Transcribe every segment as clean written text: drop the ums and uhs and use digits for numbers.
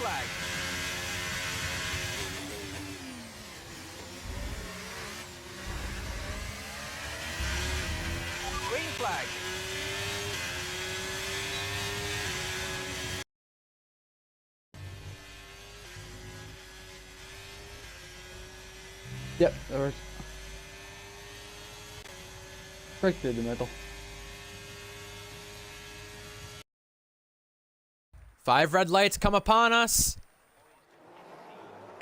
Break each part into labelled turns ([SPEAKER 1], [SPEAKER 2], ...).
[SPEAKER 1] flag. Green flag.
[SPEAKER 2] Yep, that works. Right through the middle.
[SPEAKER 1] 5 red lights come upon us.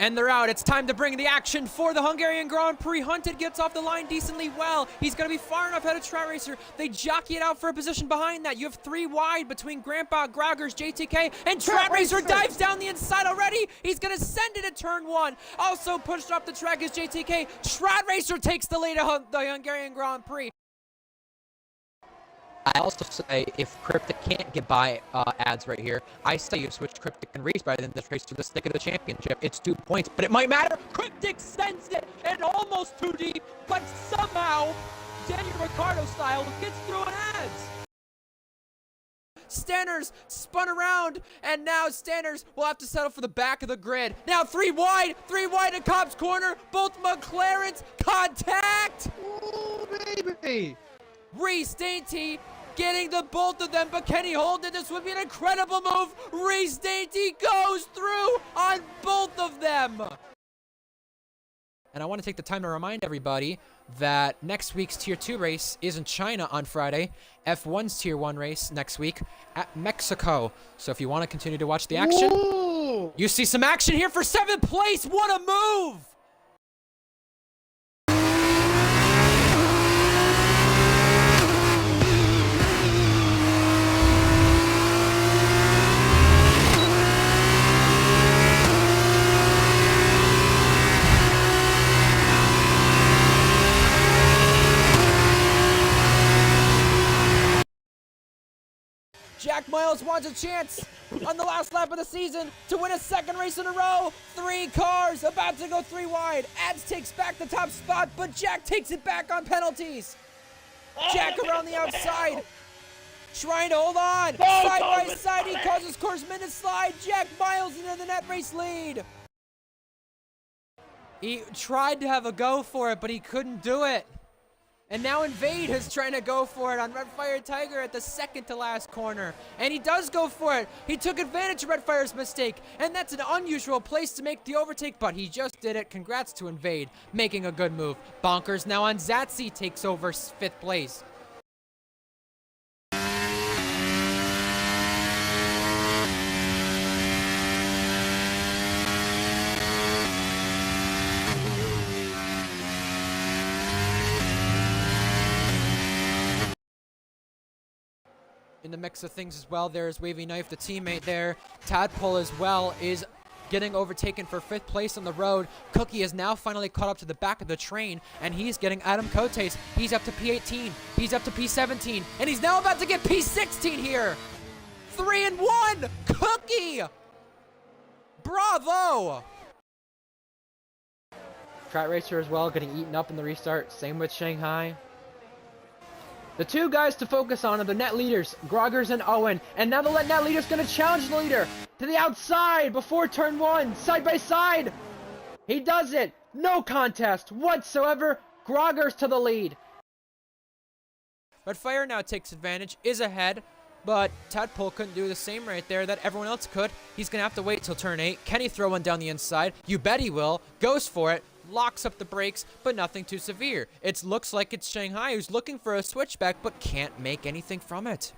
[SPEAKER 1] And they're out. It's time to bring the action for the Hungarian Grand Prix. Hunted gets off the line decently well. He's going to be far enough ahead of Strat Racer. They jockey it out for a position behind that. You have 3 wide between Grandpa, Groggers, JTK, and Strat Racer dives down the inside already. He's going to send it at turn 1. Also pushed off the track is JTK. Strat Racer takes the lead of the Hungarian Grand Prix.
[SPEAKER 3] I also say if Cryptic can't get by ads right here, I say you switch Cryptic and Reese rather than this race to the stick of the championship. It's 2 points, but it might matter. Cryptic sends it and almost too deep, but somehow Daniel Ricciardo style gets through an ads.
[SPEAKER 1] Stanners spun around, and now Stanners will have to settle for the back of the grid. Now 3 wide in Cobb's corner. Both McLarens contact.
[SPEAKER 4] Oh, baby.
[SPEAKER 1] Reese Dainty getting the both of them, but can he hold it? This would be an incredible move. Reese Dainty goes through on both of them. And I want to take the time to remind everybody that next week's Tier 2 race is in China on Friday. F1's Tier 1 race next week at Mexico. So if you want to continue to watch the action, you see some action here for 7th place. What a move! Jack Miles wants a chance on the last lap of the season to win a 2nd race in a row. 3 cars about to go 3 wide. Ads takes back the top spot, but Jack takes it back on penalties. Jack around the outside, trying to hold on. Side by side, he causes course minute slide. Jack Miles into the net race lead. He tried to have a go for it, but he couldn't do it. And now Invade is trying to go for it on Redfire Tiger at the 2nd to last corner. And he does go for it. He took advantage of Redfire's mistake. And that's an unusual place to make the overtake, but he just did it. Congrats to Invade, making a good move. Bonkers now on Zatsy takes over 5th place. In the mix of things as well, there's Wavy Knife, the teammate there. Tadpole as well is getting overtaken for 5th place on the road. Cookie is now finally caught up to the back of the train, and he's getting Adam Cotes. He's up to P18, he's up to P17, and he's now about to get P16 here. 3 and 1, Cookie! Bravo!
[SPEAKER 3] Strat Racer as well, getting eaten up in the restart. Same with Shanghai. The 2 guys to focus on are the net leaders, Groggers and Owen. And now the net leader's going to challenge the leader to the outside before turn 1, side by side. He does it. No contest whatsoever. Groggers to the lead.
[SPEAKER 1] Redfire now takes advantage, is ahead, but Tadpole couldn't do the same right there that everyone else could. He's going to have to wait till turn 8. Can he throw one down the inside? You bet he will. Goes for it. Locks up the brakes, but nothing too severe. It looks like it's Shanghai who's looking for a switchback, but can't make anything from it.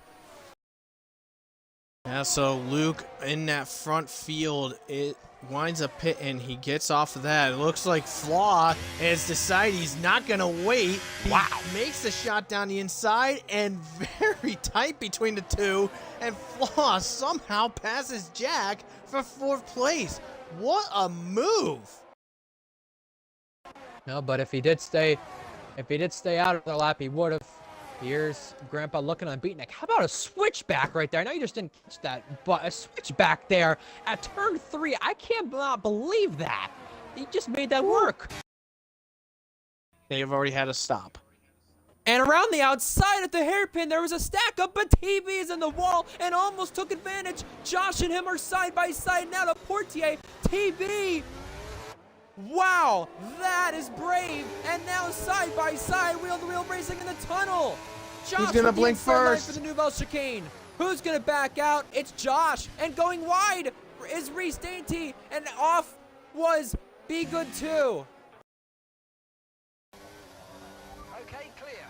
[SPEAKER 4] Yeah, so Luke in that front field, it winds up pitting. He gets off of that. It looks like Flaw has decided he's not going to wait. He makes the shot down the inside, and very tight between the 2. And Flaw somehow passes Jack for 4th place. What a move!
[SPEAKER 3] No, but if he did stay out of the lap, he would have. Here's Grandpa looking unbeaten. Like, how about a switchback right there? I know you just didn't catch that, but a switchback there at turn 3. I can't believe that. He just made that work.
[SPEAKER 4] They have already had a stop.
[SPEAKER 1] And around the outside at the hairpin, there was a stack up, but TB is in the wall and almost took advantage. Josh and him are side by side now to Portier. TB. Wow, that is brave. And now side by side, wheel-to-wheel racing in the tunnel. Josh
[SPEAKER 4] Who's gonna
[SPEAKER 1] with the
[SPEAKER 4] blink
[SPEAKER 1] inside line
[SPEAKER 4] first?
[SPEAKER 1] for the Nouvelle chicane. Who's gonna back out? It's Josh. And going wide is Reese Dainty. And off was Be Good Too.
[SPEAKER 5] Okay, clear.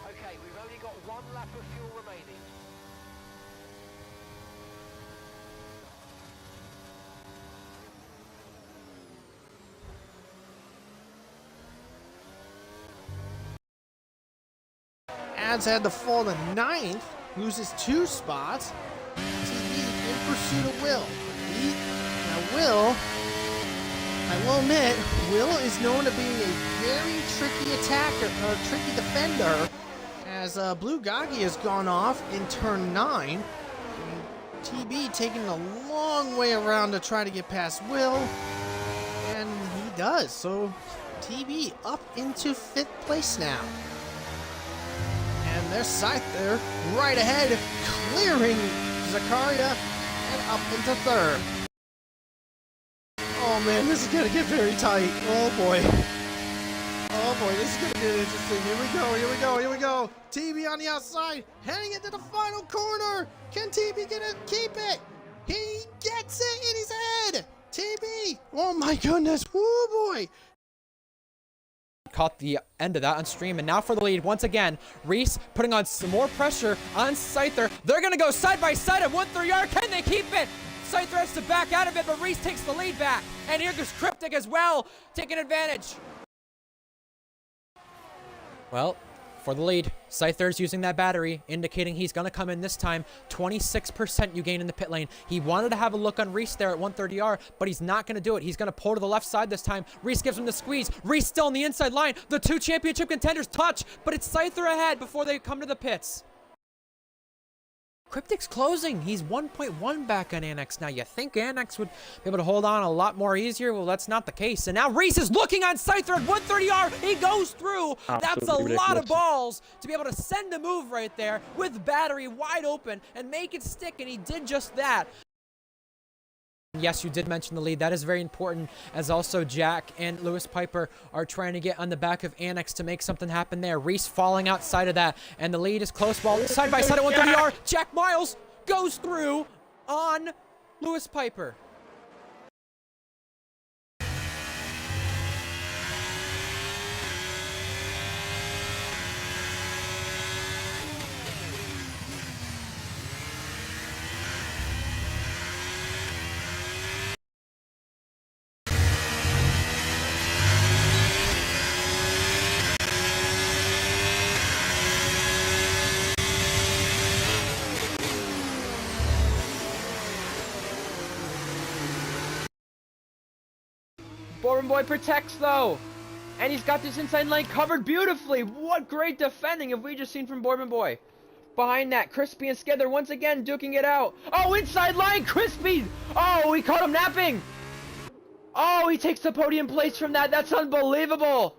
[SPEAKER 5] Okay, we've only got one lap of fuel remaining.
[SPEAKER 4] Ads had to fall to 9th, loses 2 spots. TB in pursuit of Will. Now Will, I will admit, Will is known to be a very tricky attacker, or tricky defender, as Blue Gagi has gone off in turn 9. And TB taking a long way around to try to get past Will, and he does. So TB up into 5th place now. And there's Scyther right ahead, clearing Zakaria and up into 3rd. Oh man, this is gonna get very tight. Oh boy. Oh boy, this is gonna get interesting. Here we go, here we go, here we go. TB on the outside, heading into the final corner. Can TB get it? Keep it? He gets it in his head. TB, oh my goodness, woo boy.
[SPEAKER 1] Caught the end of that on stream, and now for the lead once again. Reese putting on some more pressure on Scyther. They're gonna go side by side at 1/3 yard. Can they keep it? Scyther has to back out of it, but Reese takes the lead back. And here goes Cryptic as well, taking advantage. Well, for the lead, Scyther's using that battery, indicating he's gonna come in this time. 26% you gain in the pit lane. He wanted to have a look on Reese there at 130R, but he's not gonna do it. He's gonna pull to the left side this time. Reese gives him the squeeze. Reese still on the inside line. The 2 championship contenders touch, but it's Scyther ahead before they come to the pits. Cryptic's closing. He's 1.1 back on Annex now. You think Annex would be able to hold on a lot more easier? Well, that's not the case. And now Reese is looking on Scyther at 130R. He goes through. That's a lot of balls to be able to send a move right there with battery wide open and make it stick, and he did just that. Yes, you did mention the lead. That is very important, as also Jack and Lewis Piper are trying to get on the back of Annex to make something happen there. Reese falling outside of that, and the lead is close ball side by side at 130R. Jack Miles goes through on Lewis Piper.
[SPEAKER 3] Bourbon Boy protects though, and he's got this inside lane covered beautifully. What great defending have we just seen from Bourbon Boy? Behind that, Crispy and Skither once again duking it out. Oh, inside line, Crispy! Oh, he caught him napping! Oh, he takes the podium place from that. That's unbelievable!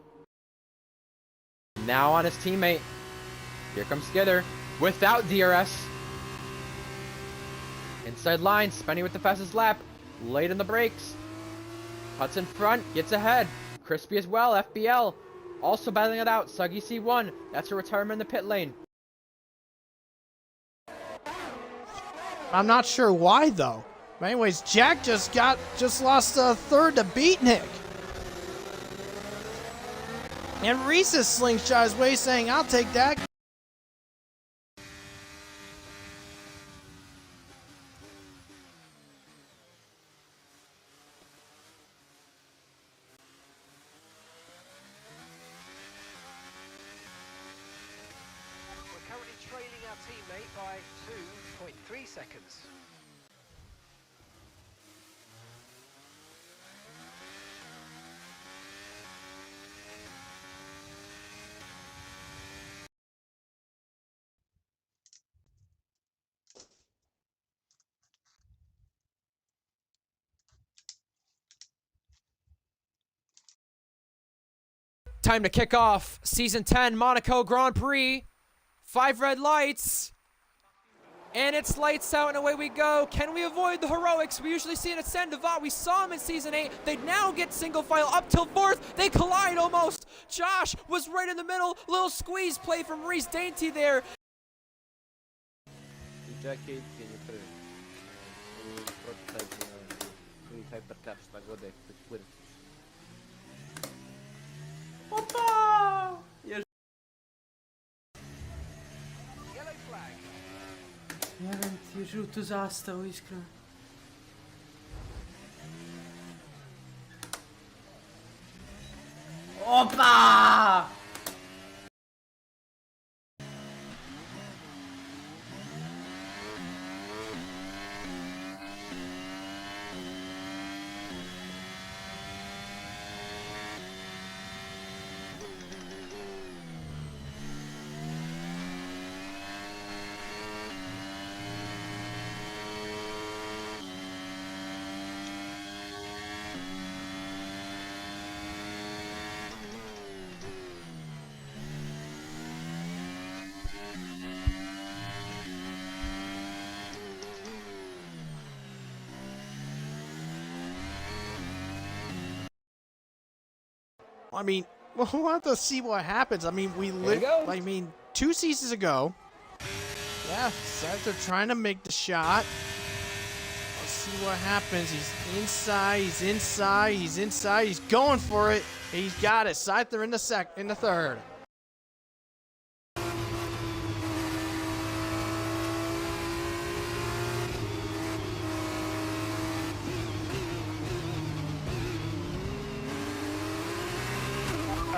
[SPEAKER 3] Now on his teammate. Here comes Skither without DRS. Inside line, Spenny with the fastest lap. Late in the brakes. Cuts in front, gets ahead. Crispy as well, FBL. Also battling it out, Suggy C1. That's a retirement in the pit lane.
[SPEAKER 4] I'm not sure why though. But anyways, Jack just lost a 3rd to Beatnik. And Reese's slingshot his way saying, I'll take that.
[SPEAKER 5] We're currently trailing our teammate by 2.3 seconds.
[SPEAKER 1] time to kick off Season 10 Monaco Grand Prix. 5 red lights. And it's lights out and away we go. Can we avoid the heroics? We usually see it at Sandoval. We saw him in Season 8. They now get single file up till 4th. They collide almost. Josh was right in the middle. Little squeeze play from Reese Dainty there.
[SPEAKER 6] Jacket, hypercaps pagode,
[SPEAKER 5] Yellow flag.
[SPEAKER 2] Ti žutu zastavu, iskreno. Opa!
[SPEAKER 4] I mean, we'll have to see what happens. I mean, I mean, 2 seasons ago, yeah, Seth are trying to make the shot. Let's see what happens. He's inside, he's inside, he's inside, he's going for it. He's got it. Scyther in the third.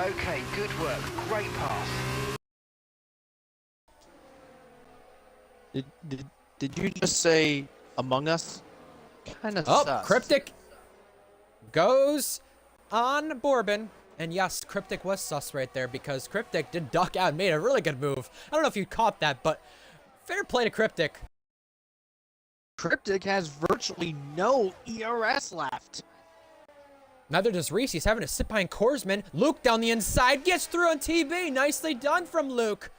[SPEAKER 5] Okay, good work. Great pass.
[SPEAKER 6] Did you just say Among Us? Kind of
[SPEAKER 1] Oh, Cryptic goes on Bourbon. And yes, Cryptic was sus right there because Cryptic did duck out and made a really good move. I don't know if you caught that, but fair play to Cryptic.
[SPEAKER 6] Cryptic has virtually no ERS left.
[SPEAKER 1] Neither does Reese. He's having to sit behind Korsman. Luke down the inside gets through on TB. Nicely done from Luke.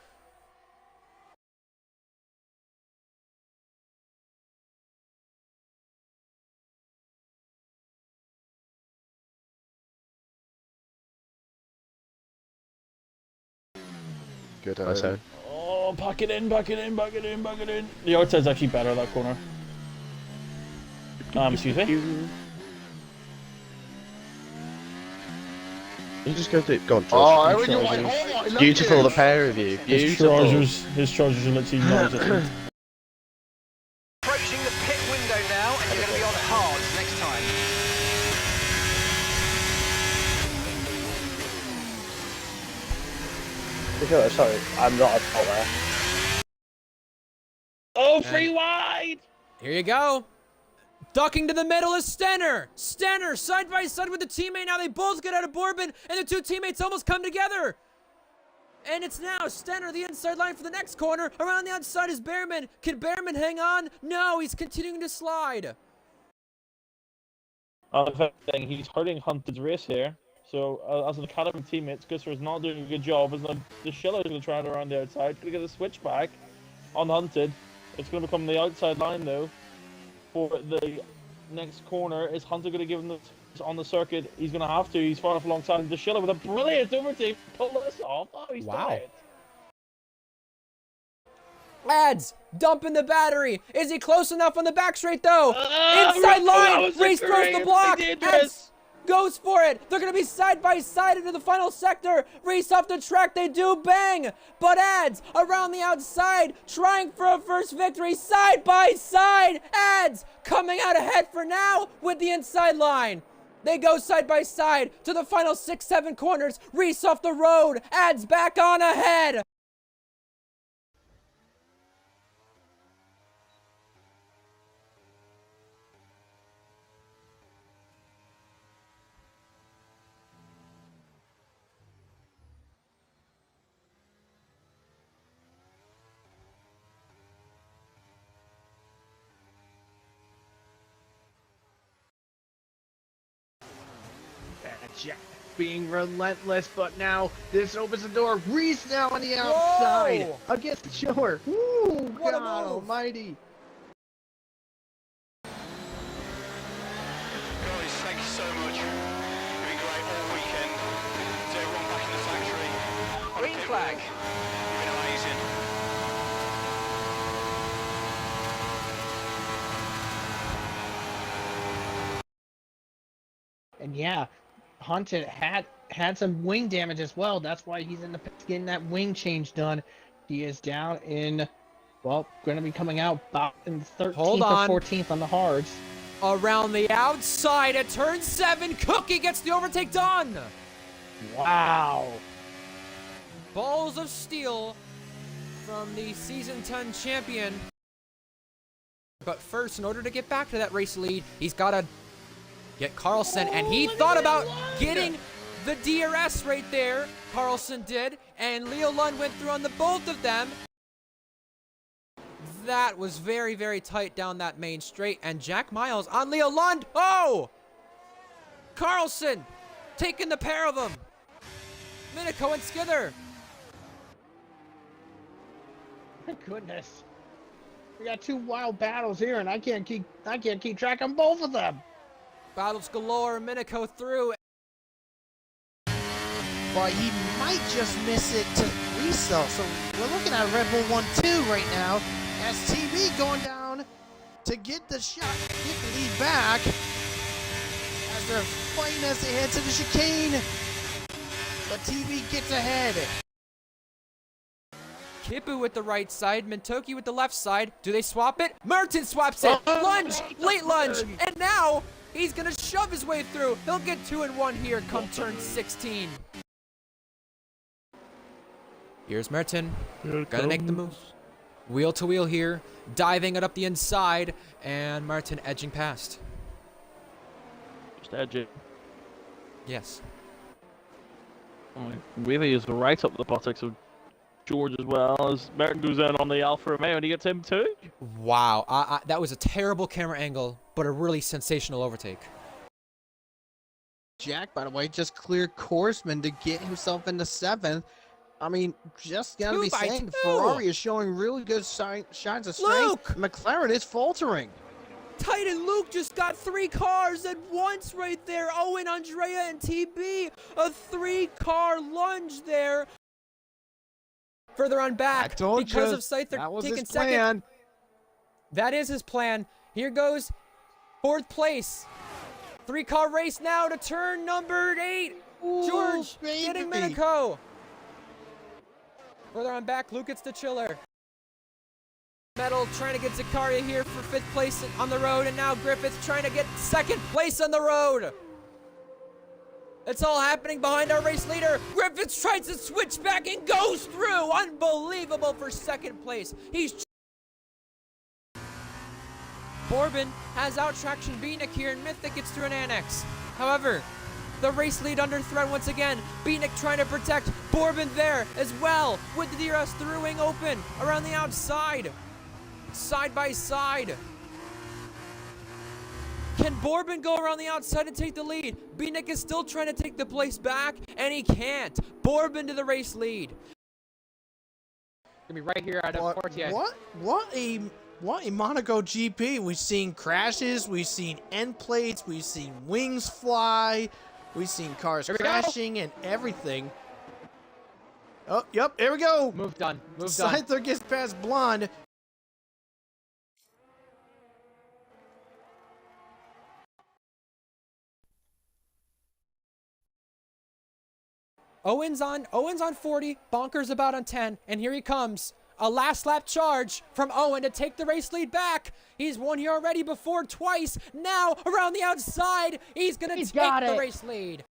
[SPEAKER 6] Good.
[SPEAKER 2] Oh, pack it in, back it in, back it in, back it in. The outside's actually better, that corner. Excuse me?
[SPEAKER 7] You just go on, Josh.
[SPEAKER 6] Oh, beautiful, the pair of you. Beautiful.
[SPEAKER 2] His trousers are literally non-existent.
[SPEAKER 5] Approaching the pit window now, and you're going to be on hard next time.
[SPEAKER 7] Sorry, I'm not at fault there.
[SPEAKER 2] Oh, free wide!
[SPEAKER 1] Here you go. Ducking to the middle is Stenner. Stenner side by side with the teammate. Now they both get out of Bourbon, and the two teammates almost come together. And it's now Stenner, the inside line for the next corner. Around the outside is Behrman. Can Behrman hang on? No, he's continuing to slide.
[SPEAKER 2] He's hurting Hunted's race here. So, as an academy teammate, Gusser is not doing a good job. As the Schiller's going to try it around the outside. Going to get a switchback on Hunted. It's going to become the outside line, though. For the next corner, is Hunter going to give him this on the circuit? He's going to have to. He's far enough alongside the Schiller with a brilliant overtake. Pull this off. Oh, he's done it.
[SPEAKER 1] Lads, dumping the battery. Is he close enough on the back straight though? Inside line. Reese throws the block. Ads goes for it. They're going to be side by side into the final sector. Reese off the track. They do bang. But Ads around the outside trying for a first victory side by side. Ads coming out ahead for now with the inside line. They go side by side to the final 6-7 corners. Reese off the road. Ads back on ahead.
[SPEAKER 6] Jack.
[SPEAKER 3] being relentless, but now this opens the door. Reese now on the outside
[SPEAKER 1] Whoa!
[SPEAKER 3] against the chiller. Woo!
[SPEAKER 1] What a
[SPEAKER 3] God
[SPEAKER 1] move.
[SPEAKER 3] almighty.
[SPEAKER 5] Guys, thank you so much. You've been great all weekend. To everyone back in the factory. Green flag. You've been amazing.
[SPEAKER 3] And yeah, Hunted had some wing damage as well. That's why he's in the pits getting that wing change done. He is down in, well, going to be coming out about in 13th
[SPEAKER 1] Hold on.
[SPEAKER 3] or 14th on the hards.
[SPEAKER 1] Around the outside at turn 7, Cookie gets the overtake done.
[SPEAKER 3] Wow.
[SPEAKER 1] Balls of steel from the Season 10 champion. But first, in order to get back to that race lead, he's got to get Carlson, and he thought about getting the DRS right there. Carlson did, and Leo Lund went through on the both of them. That was very, very tight down that main straight, and Jack Miles on Leo Lund. Oh! Carlson taking the pair of them. Minico and Skither.
[SPEAKER 3] My goodness. We got two wild battles here, and I can't keep track on both of them.
[SPEAKER 1] Battles galore, Minico through.
[SPEAKER 4] But he might just miss it to Reese though. So we're looking at Red Bull 1-2 right now. As TV going down to get the shot, get the lead back. As they're fighting as they head to the chicane. But TV gets ahead.
[SPEAKER 1] Kipu with the right side, Mintoki with the left side. Do they swap it? Merton swaps it. Lunge, late lunge, and now he's gonna shove his way through. He'll get 2 and 1 here come turn 16. Here's Merton, gonna make the move. Wheel to wheel here, diving it up the inside, and Merton edging past.
[SPEAKER 2] Just edging.
[SPEAKER 1] Yes.
[SPEAKER 2] Really is right up the buttocks of George as well, as Merton goes in on the Alfa Romeo and he gets him too.
[SPEAKER 1] Wow, that was a terrible camera angle, but a really sensational overtake.
[SPEAKER 4] Jack, by the way, just cleared Korsman to get himself into 7th. I mean, just gotta
[SPEAKER 1] 2
[SPEAKER 4] be
[SPEAKER 1] by
[SPEAKER 4] saying,
[SPEAKER 1] 2.
[SPEAKER 4] Ferrari is showing really good shines of strength.
[SPEAKER 1] Luke!
[SPEAKER 4] McLaren is faltering.
[SPEAKER 1] Titan Luke just got 3 cars at once right there. Owen, Andrea, and TB. A 3-car lunge there. Further on back, because of Scyther taking second. That is his plan. Here goes 4th place. 3-car race now to turn number 8.
[SPEAKER 4] Ooh,
[SPEAKER 1] George
[SPEAKER 4] baby.
[SPEAKER 1] getting Minico. Further on back, Luke gets the chiller. Metal trying to get Zakaria here for 5th place on the road, and now Griffith's trying to get 2nd place on the road. It's all happening behind our race leader. Griffiths tries to switch back and goes through. Unbelievable for 2nd place. Borbin has out traction Beanick here, and Mythic gets through an annex. However, the race lead under threat once again. Beanick trying to protect Borbin there as well, with the DRS through wing open around the outside. Side by side. Can Borbin go around the outside and take the lead? Beanick is still trying to take the place back, and he can't. Borbin to the race lead.
[SPEAKER 3] Gonna be right here at Portier.
[SPEAKER 4] What a Monaco GP. We've seen crashes, we've seen end plates, we've seen wings fly, we've seen cars crashing and everything. Oh, yep, here we go.
[SPEAKER 3] Move done. Move done.
[SPEAKER 4] Scyther gets past Blonde.
[SPEAKER 1] Owen's on 40, Bonker's about on 10, and here he comes. A last lap charge from Owen to take the race lead back. He's won here already before twice. Now around the outside, he's gonna take the race lead.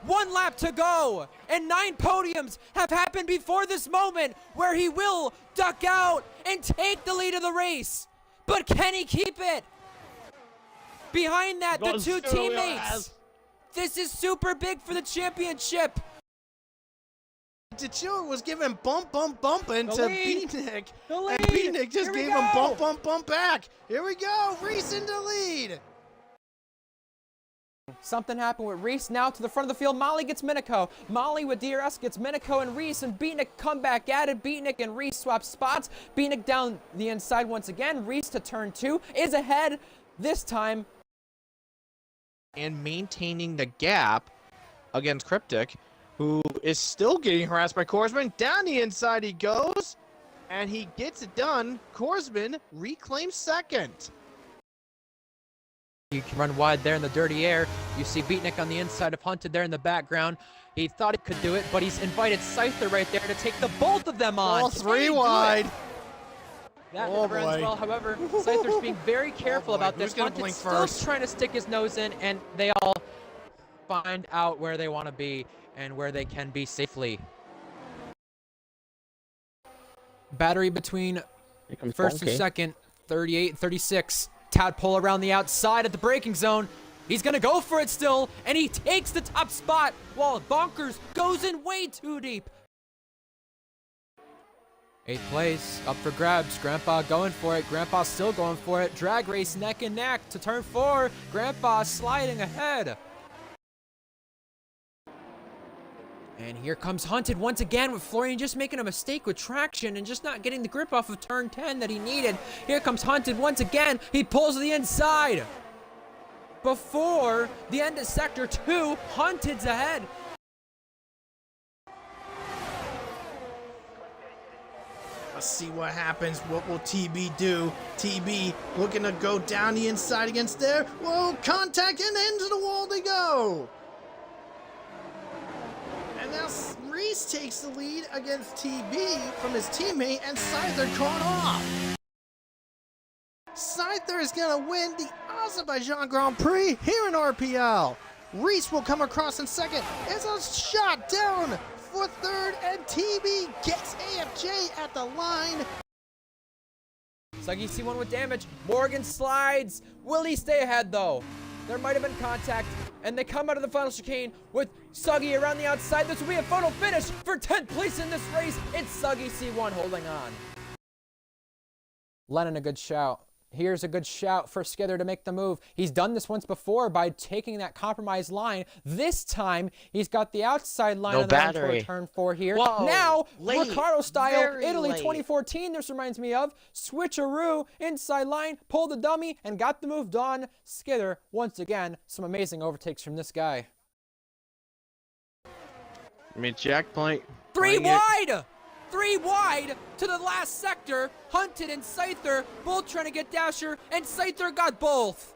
[SPEAKER 1] 1 lap to go, and 9 podiums have happened before this moment where he will duck out and take the lead of the race. But can he keep it? Behind that, the 2 teammates. This is super big for the championship.
[SPEAKER 4] DeChiller was giving bump into Beanick. And Beanick just gave him bump back. Here we go. Reese in the lead.
[SPEAKER 1] Something happened with Reese. Now to the front of the field, Molly gets Minico. Molly with DRS gets Minico and Reese, and Beatnik come back at it. Beatnik and Reese swap spots. Beatnik down the inside once again. Reese to turn 2 is ahead this time.
[SPEAKER 6] And maintaining the gap against Cryptic, who is still getting harassed by Korsman. Down the inside he goes, and he gets it done. Korsman reclaims second.
[SPEAKER 3] You can run wide there in the dirty air. You see Beatnik on the inside of Hunted there in the background. He thought he could do it, but he's invited Scyther right there to take the both of them on.
[SPEAKER 4] All three wide.
[SPEAKER 3] That
[SPEAKER 4] Oh,
[SPEAKER 3] never ends
[SPEAKER 4] boy.
[SPEAKER 3] well. However, Scyther's being very careful
[SPEAKER 4] Oh, boy.
[SPEAKER 3] about this.
[SPEAKER 4] Who's gonna
[SPEAKER 3] Hunted's
[SPEAKER 4] blink
[SPEAKER 3] still
[SPEAKER 4] first?
[SPEAKER 3] trying to stick his nose in, and they all find out where they want to be and where they can be safely.
[SPEAKER 1] Battery between
[SPEAKER 2] Here comes
[SPEAKER 1] first and
[SPEAKER 2] Bonky.
[SPEAKER 1] second, 38 36. Tadpole around the outside at the braking zone. He's gonna go for it still, and he takes the top spot while Bonkers goes in way too deep. 8th place, up for grabs. Grandpa going for it. Grandpa still going for it. Drag race neck and neck to turn 4. Grandpa sliding ahead. And here comes Hunted once again with Florian just making a mistake with traction and just not getting the grip off of turn 10 that he needed. Here comes Hunted once again. He pulls to the inside. Before the end of sector 2, Hunted's ahead.
[SPEAKER 4] Let's see what happens. What will TB do? TB looking to go down the inside against there. Whoa, contact and into the wall they go. And now Reese takes the lead against TB from his teammate, and Scyther caught off. Scyther is going to win the Azerbaijan Grand Prix here in RPL. Reese will come across in second. It's a shot down for third, and TB gets AFJ at the line.
[SPEAKER 1] Suggy C1 with damage. Morgan slides. Will he stay ahead though? There might have been contact, and they come out of the final chicane with Suggy around the outside. This will be a photo finish for 10th place in this race. It's Suggy C1 holding on. Lennon a good shout. Here's a good shout for Skither to make the move. He's done this once before by taking that compromised line. This time, he's got the outside line
[SPEAKER 6] No
[SPEAKER 1] on the run
[SPEAKER 6] battery.
[SPEAKER 1] toward turn 4 here.
[SPEAKER 6] Whoa,
[SPEAKER 1] Now,
[SPEAKER 6] late,
[SPEAKER 1] Ricardo style,
[SPEAKER 6] very
[SPEAKER 1] Italy
[SPEAKER 6] late.
[SPEAKER 1] 2014, this reminds me of. Switcheroo, inside line, pull the dummy, and got the move done. Skither, once again, some amazing overtakes from this guy.
[SPEAKER 6] I mean, Jack Point.
[SPEAKER 1] 3
[SPEAKER 6] playing it-
[SPEAKER 1] wide! 3 wide to the last sector. Hunted and Scyther both trying to get Dasher, and Scyther got both.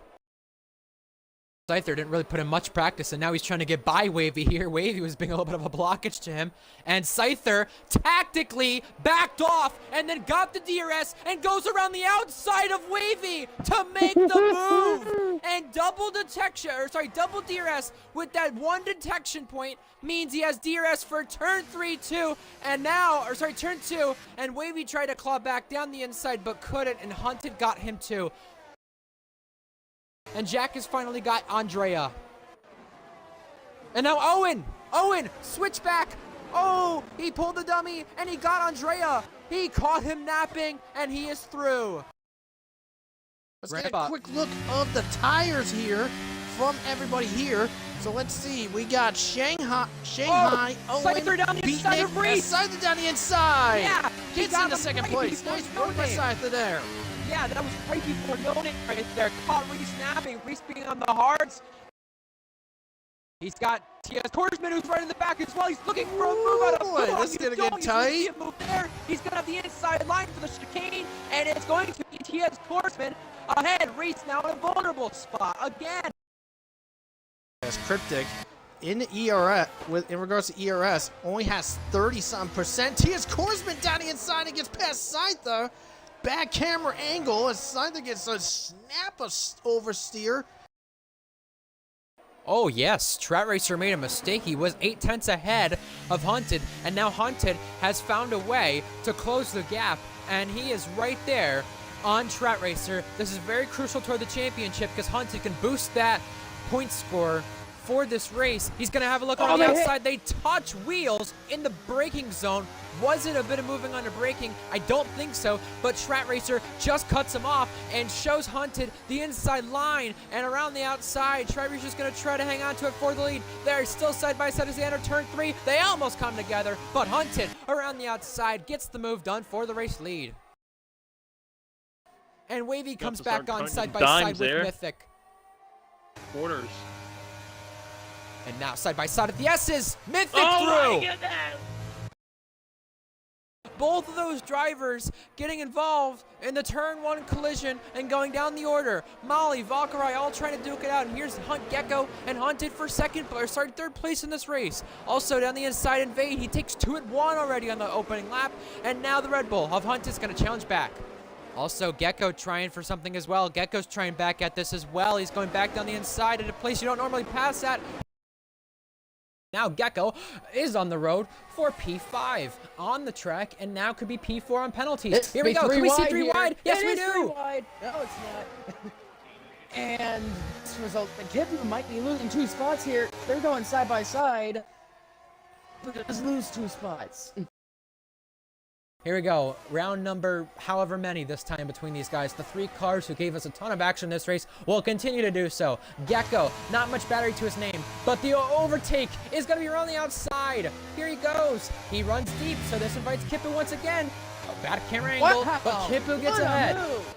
[SPEAKER 1] Scyther didn't really put in much practice, and now he's trying to get by Wavy here. Wavy was being a little bit of a blockage to him, and Scyther tactically backed off and then got the DRS and goes around the outside of Wavy to make the move. And double DRS with that 1 detection point means he has DRS for turn 3 too. And now, turn 2, and Wavy tried to claw back down the inside but couldn't, and Hunted got him too. And Jack has finally got Andrea. And now Owen, switch back. Oh, he pulled the dummy and he got Andrea. He caught him napping and he is through.
[SPEAKER 4] Let's get a
[SPEAKER 1] Grandpa.
[SPEAKER 4] quick look of the tires here from everybody here. So let's see. We got Shanghai, Owen,
[SPEAKER 3] Scyther down the inside of
[SPEAKER 4] Beatnik,
[SPEAKER 3] Reese.
[SPEAKER 4] and Scyther down the inside.
[SPEAKER 3] Yeah, he
[SPEAKER 4] Gets
[SPEAKER 3] got
[SPEAKER 4] into
[SPEAKER 3] him
[SPEAKER 4] second
[SPEAKER 3] right
[SPEAKER 4] place.
[SPEAKER 3] before
[SPEAKER 4] Nice work by
[SPEAKER 3] no-name.
[SPEAKER 4] Scyther there.
[SPEAKER 3] Yeah, that was right before no-name right there. Caught Reese snapping. Reese being on the hards. He's got T.S. Korsman, who's right in the back as well. He's looking for a move out of
[SPEAKER 4] Boy,
[SPEAKER 3] foot.
[SPEAKER 4] this is gonna get tight.
[SPEAKER 3] Move there. He's gonna have the inside line for the chicane, and it's going to be T.S. Korsman ahead. Reese now in a vulnerable spot again.
[SPEAKER 4] As Cryptic in the ERS, in regards to ERS, only has 30-some%. T.S. Korsman down the inside and gets past Scyther. Back camera angle as Scyther gets a snap oversteer.
[SPEAKER 1] Oh yes, Strat Racer made a mistake. He was 8/10 ahead of Hunted, and now Hunted has found a way to close the gap, and he is right there on Strat Racer. This is very crucial toward the championship because Hunted can boost that point score for this race. He's going to have a look on the outside. They touch wheels in the braking zone. Was it a bit of moving under braking? I don't think so, but Strat Racer just cuts him off and shows Hunted the inside line, and around the outside, Strat Racer's going to try to hang on to it for the lead. They're still side by side as they enter turn 3. They almost come together, but Hunted around the outside gets the move done for the race lead. And Wavy comes back on side by side with Mythic.
[SPEAKER 2] Quarters.
[SPEAKER 1] And now side by side at the S's, Mythic through! Both of those drivers getting involved in the turn 1 collision and going down the order. Molly, Valkyrie all trying to duke it out. And here's Hunt Gecko and Hunted for third place in this race. Also down the inside, Invade. He takes 2 at 1 already on the opening lap. And now the Red Bull of Hunt is going to challenge back. Also, Gecko trying for something as well. Gecko's trying back at this as well. He's going back down the inside at a place you don't normally pass at. Now Gecko is on the road for P5 on the track, and now could be P4 on penalties. Here we go. Can we see 3 wide? Yes, we do.
[SPEAKER 8] 3 wide. No, it's not. And this result, the Kipper might be losing 2 spots here. They're going side by side, but does lose 2 spots.
[SPEAKER 1] Here we go. Round number however many this time between these guys. The 3 cars who gave us a ton of action in this race will continue to do so. Gecko, not much battery to his name, but the overtake is going to be around the outside. Here he goes. He runs deep, so this invites Kippu once again. A bad camera angle, but Kippu gets ahead.
[SPEAKER 8] Move.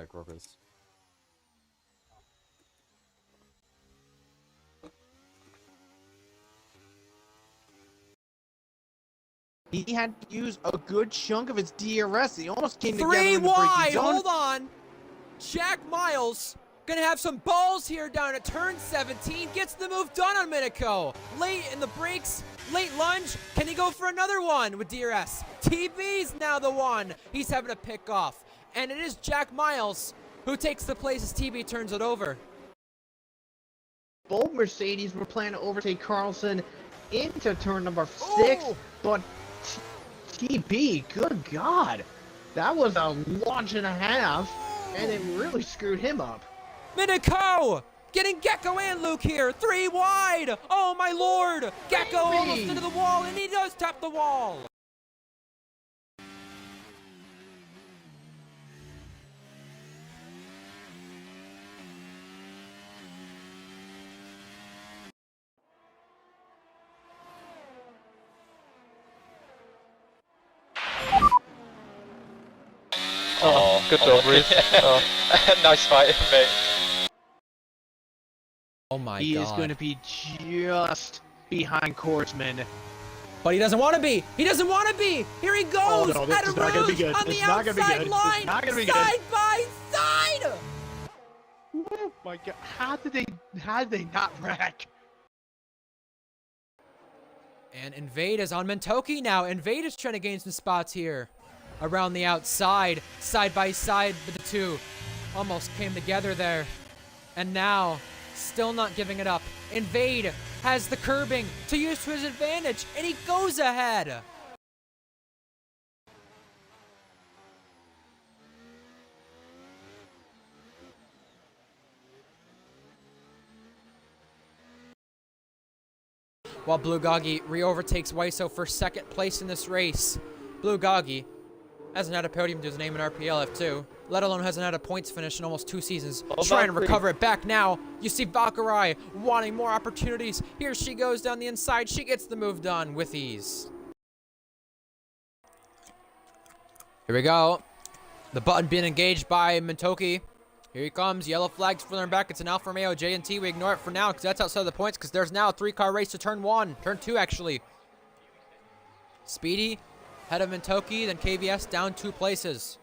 [SPEAKER 9] Corpus.
[SPEAKER 6] He had to use a good chunk of his DRS. He almost came together
[SPEAKER 1] 3
[SPEAKER 6] in the braking
[SPEAKER 1] wide.
[SPEAKER 6] zone.
[SPEAKER 1] Hold on. Jack Miles gonna have some balls here down at turn 17. Gets the move done on Minico. Late in the brakes. Late lunge. Can he go for another one with DRS? TB's now the one he's having to pick off. And it is Jack Miles who takes the place as TB turns it over.
[SPEAKER 6] Both Mercedes were planning to overtake Carlson into turn number 6,
[SPEAKER 1] Ooh.
[SPEAKER 6] but TB, good God, that was a launch and a half, and it really screwed him up.
[SPEAKER 1] Minico getting Gecko and Luke here. 3 wide. Oh my lord. Gecko almost into the wall, and he does tap the wall.
[SPEAKER 9] Oh, good job, Reese. Oh. Nice fight, mate.
[SPEAKER 1] Oh my
[SPEAKER 6] He
[SPEAKER 1] god.
[SPEAKER 6] is going to be just behind Korsman.
[SPEAKER 1] But he doesn't want to be. He doesn't want to be. Here he goes.
[SPEAKER 6] Oh, no, this
[SPEAKER 1] at a
[SPEAKER 6] is not gonna be
[SPEAKER 1] rouge
[SPEAKER 6] good.
[SPEAKER 1] on
[SPEAKER 6] This
[SPEAKER 1] the
[SPEAKER 6] is not gonna be
[SPEAKER 1] outside
[SPEAKER 6] good. This is
[SPEAKER 1] line.
[SPEAKER 6] not gonna be good.
[SPEAKER 1] Side by side.
[SPEAKER 6] Oh my God, how did they not wreck?
[SPEAKER 1] And Invade is on Mentoki now. Invade is trying to gain some spots here. Around the outside, side by side with the 2. Almost came together there. And now, still not giving it up. Invade has the curbing to use to his advantage, and he goes ahead. While Blue Goggy re-overtakes Waiso for 2nd place in this race. Blue Goggy hasn't had a podium to his name in RPL F2, let alone hasn't had a points finish in almost 2 seasons. Trying to recover it back now. You see Valkyrie wanting more opportunities. Here she goes down the inside. She gets the move done with ease. Here we go. The button being engaged by Mentoki. Here he comes. Yellow flags further back. It's an Alfa Romeo J&T. We ignore it for now because that's outside of the points because there's now a 3-car race to turn 1. Turn 2, actually. Speedy, head of Mentoki, then KVS down 2 places.